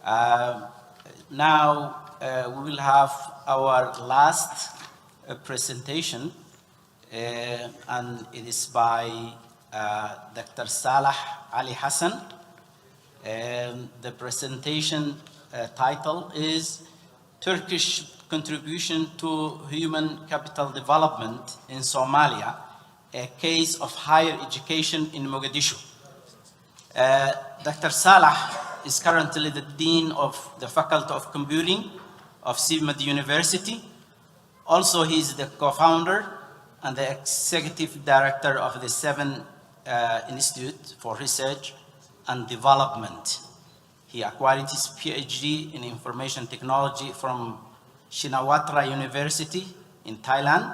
Now we will have our last presentation, and it is by Dr. Salah Ali Hassan. The presentation title is Turkish Contribution to Human Capital Development in Somalia, a case of higher education in Mogadishu. Dr. Salah is currently the Dean of the Faculty of Computing of Symposium University. Also, he is the co-founder and the executive director of the Seven Institute for Research and Development. He acquired his PhD in Information Technology from Shinawatra University in Thailand.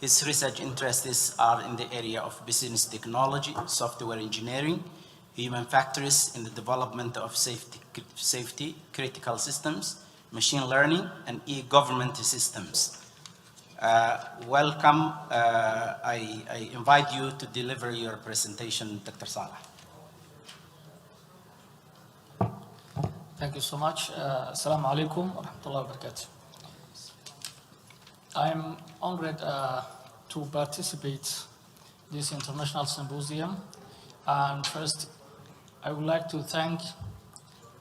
His research interests are in the area of business technology, software engineering, human factors in the development of safety critical systems, machine learning, and e-government systems. Welcome. I invite you to deliver your presentation, Dr. Salah. Thank you so much. Assalamu alaikum wa rahmatullahi wa barakatuh. I'm honored to participate in this international symposium. And first, I would like to thank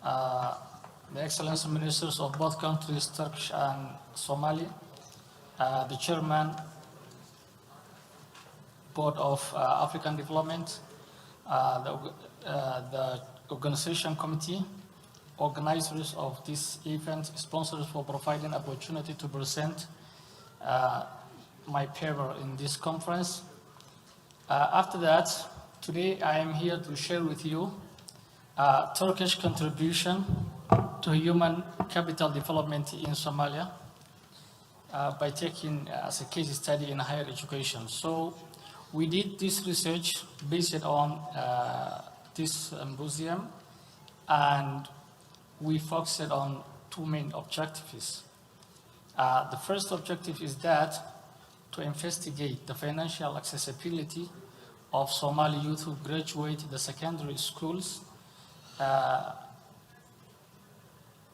the Excellency Ministers of both countries, Turkish and Somali, the Chairman, Board of African Development, the Organization Committee, organizers of this event, sponsors for providing opportunity to present my paper in this conference. After that, today I am here to share with you Turkish contribution to human capital development in Somalia by taking as a case study in higher education. So we did this research based on this symposium, and we focused on two main objectives. The first objective is that to investigate the financial accessibility of Somali youth who graduate the secondary schools,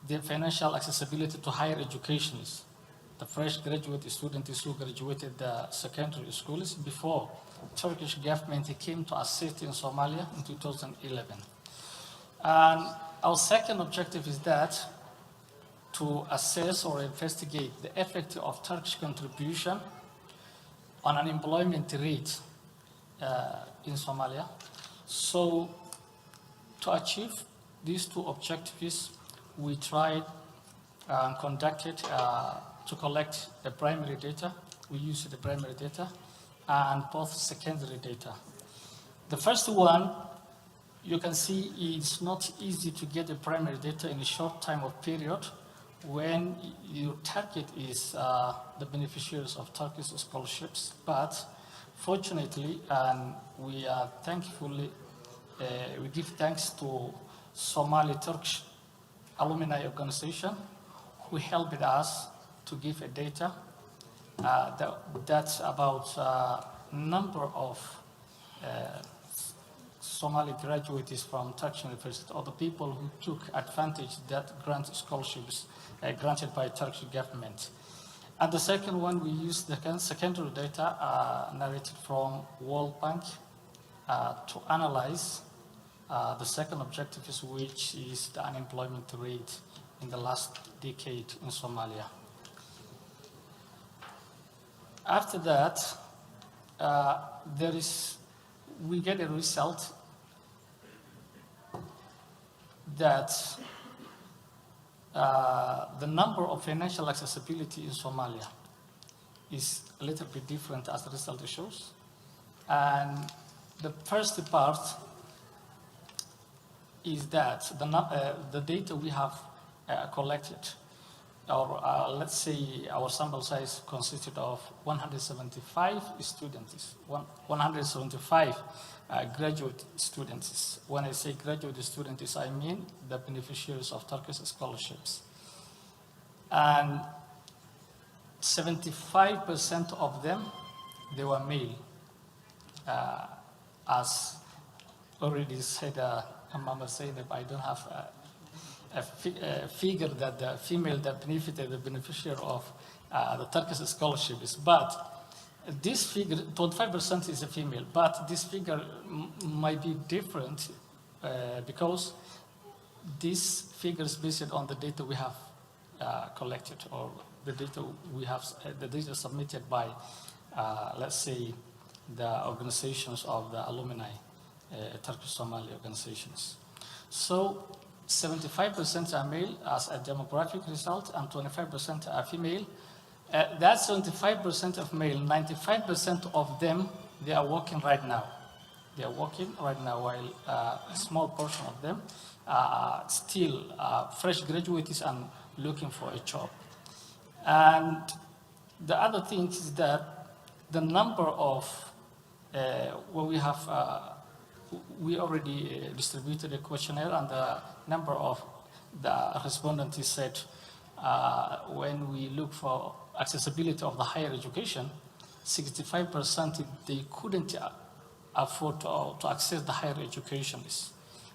the financial accessibility to higher education, the fresh graduate students who graduated the secondary schools before Turkish government came to assist in Somalia in 2011. And our second objective is that to assess or investigate the effect of Turkish contribution on unemployment rate in Somalia. So to achieve these two objectives, we tried and conducted to collect the primary data. We used the primary data and both secondary data. The first one, you can see it's not easy to get the primary data in a short time of period when your target is the beneficiaries of Turkish scholarships. But fortunately, and we are thankfully, we give thanks to Somali Turkish Alumni Organization who helped us to give a data that's about number of Somali graduates from Turkish university, or the people who took advantage that grant scholarships granted by Turkish government. And the second one, we used the secondary data narrated from World Bank to analyze the second objective, which is the unemployment rate in the last decade in Somalia. After that, we get a result that the number of financial accessibility in Somalia is a little bit different as the result shows. And the first part is that the data we have collected, or let's say our sample size consisted of 175 students, 175 graduate students. When I say graduate students, I mean the beneficiaries of Turkish scholarships. And 75% of them, they were male. As already said, Mama said that I don't have a figure that the female that benefited, the beneficiary of the Turkish scholarship is, but this figure, 25% is a female, but this figure might be different because this figure is based on the data we have collected, or the data we have, the data submitted by, let's say, the organizations of the alumni, Turkish Somali organizations. So 75% are male as a demographic result, and 25% are female. That 75% of male, 95% of them, they are working right now. They are working right now, while a small portion of them are still fresh graduates and looking for a job. And the other thing is that the number of, we already distributed a questionnaire, and the number of the respondents said when we look for accessibility of the higher education, 65% they couldn't afford to access the higher education.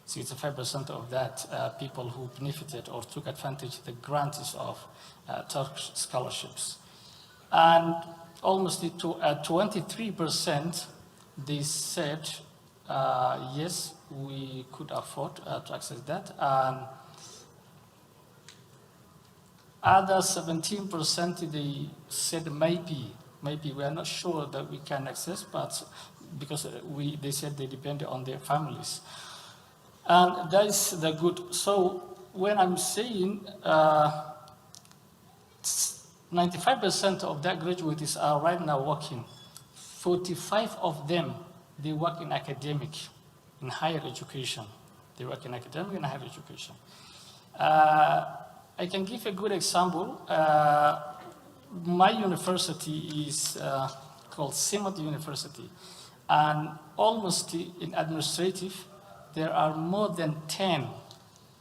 65% of that people who benefited or took advantage of the grants of Turkish scholarships. And almost 23% they said yes, we could afford to access that. And other 17% they said maybe we are not sure that we can access, but because they said they depend on their families. And that is the good. So when I'm saying 95% of that graduates are right now working, 45 of them, they work in academic, in higher education. They work in academic and higher education. I can give a good example. My university is called Symposium University, and almost in administrative, there are more than 10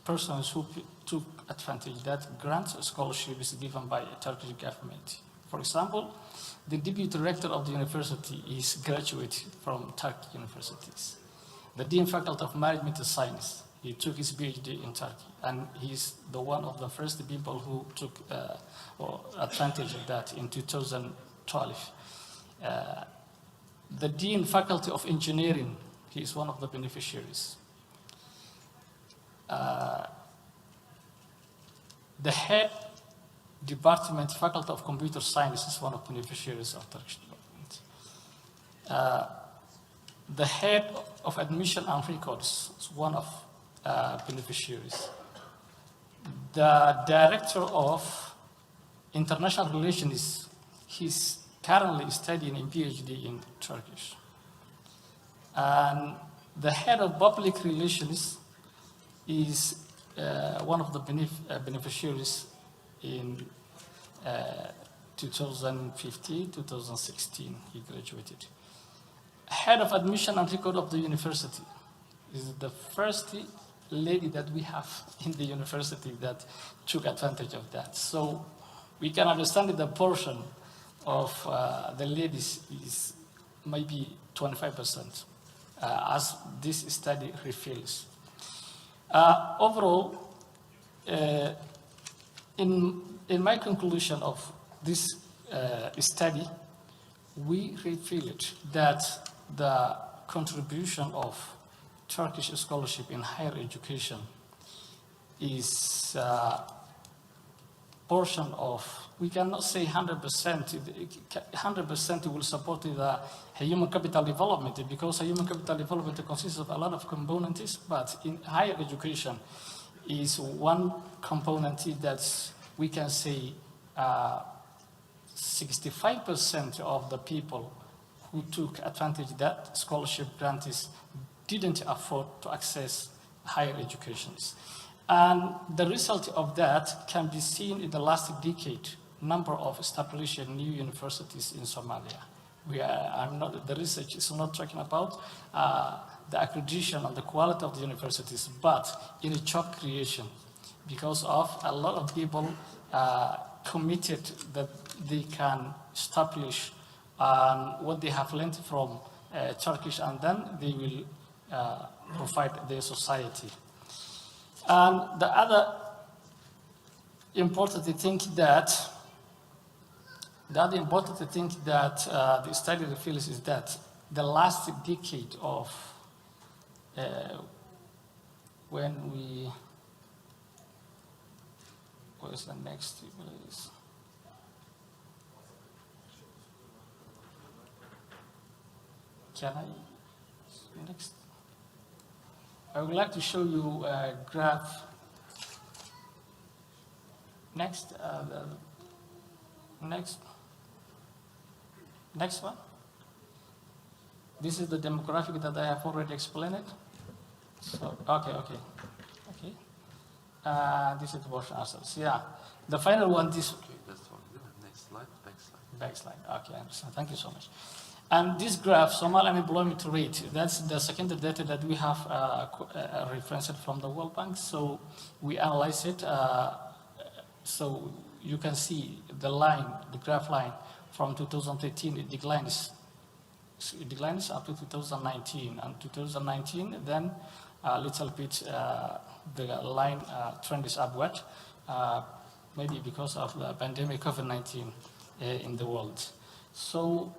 persons who took advantage that grant scholarship is given by a Turkish government. For example, the deputy director of the university is graduate from Turkish universities. The dean faculty of management and science, he took his PhD in Turkey, and he's the one of the first people who took advantage of that in 2012. The dean faculty of engineering, he is one of the beneficiaries. The head department faculty of computer science is one of the beneficiaries of Turkish development. The head of admission and records is one of beneficiaries. The director of international relations, he's currently studying in PhD in Turkish. And the head of public relations is one of the beneficiaries in 2015, 2016, he graduated. Head of admission and record of the university is the first lady that we have in the university that took advantage of that. So we can understand that the portion of the ladies is maybe 25%, as this study reveals. Overall, in my conclusion of this study, we reveal it that the contribution of Turkish scholarship in higher education is portion of, we cannot say 100% will support the human capital development, because human capital development consists of a lot of components, but in higher education is one component that we can say 65% of the people who took advantage of that scholarship grants didn't afford to access higher educations. And the result of that can be seen in the last decade, number of established new universities in Somalia. The research is not talking about the accreditation and the quality of the universities, but in job creation, because of a lot of people committed that they can establish what they have learned from Turkish, and then they will provide their society. And the other important to think that the study reveals is that the last decade of when we, where's the next please? Can I, next? I would like to show you a graph. Next, next one. This is the demographic that I have already explained. So, okay. This is the portion ourselves. Yeah. The final one, this. Okay, that's all. Next slide, backslide. Backslide. Okay, I understand. Thank you so much. And this graph, Somali unemployment rate, that's the secondary data that we have referenced from the World Bank. So we analyze it. So you can see the line, the graph line from 2013, it declines up to 2019. And 2019, then a little bit, the line trend is upward, maybe because of the pandemic COVID-19 in the world. So.